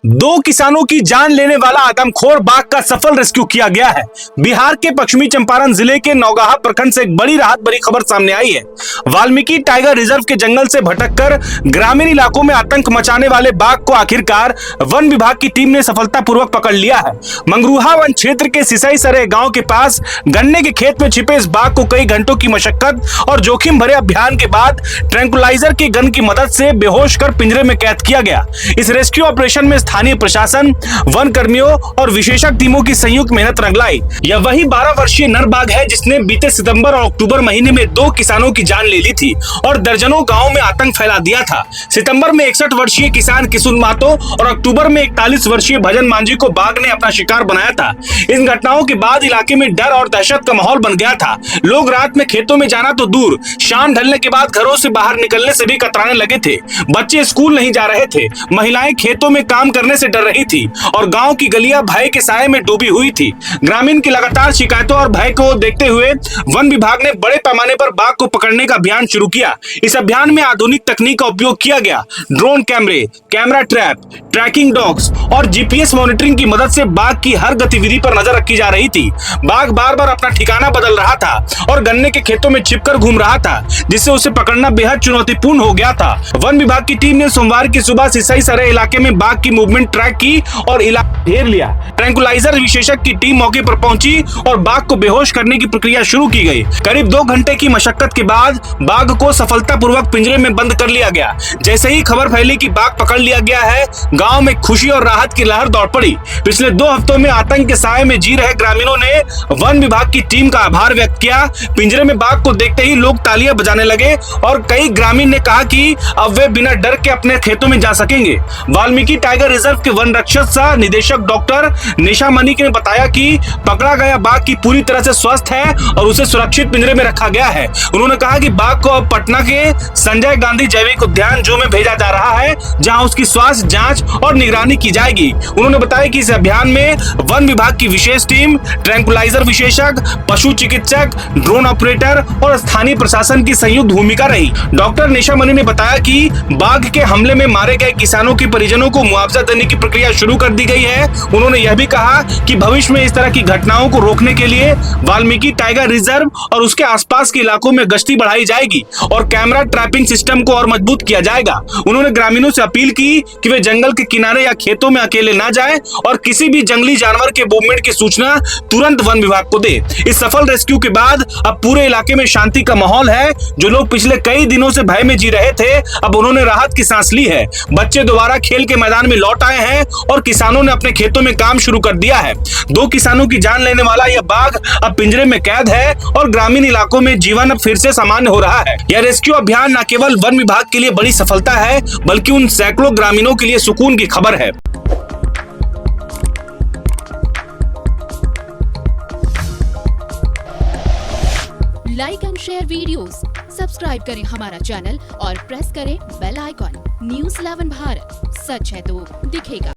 दो किसानों की जान लेने वाला आदमखोर बाघ का सफल रेस्क्यू किया गया है। बिहार के पश्चिमी चंपारण जिले के नौगाहा प्रखंड से एक बड़ी राहत भरी खबर सामने आई है। वाल्मीकि टाइगर रिजर्व के जंगल से भटककर ग्रामीण इलाकों में आतंक मचाने वाले बाघ को आखिरकार वन विभाग की टीम ने सफलतापूर्वक पकड़ लिया है। मंगरूहा वन क्षेत्र के सिसई सरे गांव के पास गन्ने के खेत में छिपे इस बाघ को कई घंटों की मशक्कत और जोखिम भरे अभियान के बाद ट्रैंकुलाइजर के गन की मदद से बेहोश कर पिंजरे में कैद किया गया। इस रेस्क्यू ऑपरेशन में स्थानीय प्रशासन, वन कर्मियों और विशेषज्ञ टीमों की संयुक्त मेहनत रंग लाई। यह वही 12 वर्षीय नर बाघ है जिसने बीते सितंबर और अक्टूबर महीने में 2 किसानों की जान ले ली थी और दर्जनों गांवों में आतंक फैला दिया था। सितंबर में 61 वर्षीय किसान किशुन महतो और अक्टूबर में 41 वर्षीय भजन मांझी को बाघ ने अपना शिकार बनाया था। इन घटनाओं के बाद इलाके में डर और दहशत का माहौल बन गया था। लोग रात में खेतों में जाना तो दूर, शाम ढलने के बाद घरों से बाहर निकलने से भी कतराने लगे थे। बच्चे स्कूल नहीं जा रहे थे, महिलाएं खेतों में काम करने से डर रही थी और गांव की गलियां भय के साए में डूबी हुई थी। ग्रामीण की लगातार शिकायतों और भय को देखते हुए वन विभाग ने बड़े पैमाने पर बाघ को पकड़ने का अभियान शुरू किया। इस अभियान में आधुनिक तकनीक का उपयोग किया गया। ड्रोन कैमरे, कैमरा ट्रैप, ट्रैकिंग डॉग्स और जीपीएस मॉनिटरिंग की मदद से बाघ की हर गतिविधि पर नजर रखी जा रही थी। बाघ बार बार अपना ठिकाना बदल रहा था और गन्ने के खेतों में छिपकर घूम रहा था, जिससे उसे पकड़ना बेहद चुनौतीपूर्ण हो गया था। वन विभाग की टीम ने सोमवार की सुबह सिसई सरे इलाके में बाघ की मूवमेंट ट्रैक की और इलाका घेर लिया। ट्रैंकुलाइजर विशेषज्ञ की टीम मौके पर पहुंची और बाघ को बेहोश करने की प्रक्रिया शुरू की गई। करीब 2 घंटे की मशक्कत के बाद बाघ को सफलतापूर्वक पिंजरे में बंद कर लिया गया। जैसे ही खबर फैली कि बाघ पकड़ लिया गया है, गांव में खुशी और राहत की लहर दौड़ पड़ी। पिछले 2 हफ्तों में आतंक के साए में जी रहे ग्रामीणों ने वन विभाग की टीम का आभार व्यक्त किया। पिंजरे में बाघ को देखते ही लोग तालियां बजाने लगे और कई ग्रामीण ने कहा कि अब वे बिना डर के अपने खेतों में जा सकेंगे। वाल्मीकि टाइगर रिजर्व के वन रक्षक सह निदेशक डॉक्टर निशा मनिक ने बताया कि पकड़ा गया बाघ की पूरी तरह से स्वस्थ है और उसे सुरक्षित पिंजरे में रखा गया है। उन्होंने कहा कि बाघ को अब पटना के संजय गांधी जैविक उद्यान जू में भेजा जा रहा है, जहां उसकी स्वास्थ्य जांच और निगरानी की जाएगी। उन्होंने बताया कि इस अभियान में वन विभाग की विशेष टीम, ट्रैंकुलाइजर विशेषज्ञ, पशु चिकित्सक, ड्रोन ऑपरेटर और स्थानीय प्रशासन की संयुक्त भूमिका रही। डॉक्टर निशा मनी ने बताया कि बाघ के हमले में मारे गए किसानों के परिजनों को मुआवजा देने की प्रक्रिया शुरू कर दी गई है। उन्होंने यह भी कहा कि भविष्य में इस तरह की घटनाओं को रोकने के लिए वाल्मीकि टाइगर रिजर्व और उसके आसपास के इलाकों में गश्ती बढ़ाई जाएगी और कैमरा ट्रैपिंग सिस्टम को और मजबूत किया जाएगा। उन्होंने ग्रामीणों से अपील की कि वे जंगल के किनारे या खेतों में अकेले ना जाएं और किसी भी जंगली जानवर के मूवमेंट की सूचना तुरंत वन विभाग को दे। इस सफल रेस्क्यू के बाद अब पूरे इलाके में शांति का माहौल है। जो लोग पिछले कई दिनों से भय में जी रहे थे, अब उन्होंने राहत की सांस ली है। बच्चे दोबारा खेल के मैदान में लौट आए हैं और किसानों ने अपने खेतों में काम शुरू कर दिया है। 2 किसानों की जान लेने वाला यह बाघ अब पिंजरे में कैद है और ग्रामीण इलाकों में जीवन अब फिर से सामान्य हो रहा है। यह रेस्क्यू अभियान न केवल वन विभाग के लिए बड़ी सफलता है, बल्कि उन सैकड़ों ग्रामीणों के लिए सुकून की खबर है। Like and share videos, subscribe करें हमारा चैनल और प्रेस करें बेल आइकॉन। न्यूज़ 11 भारत, सच है तो दिखेगा।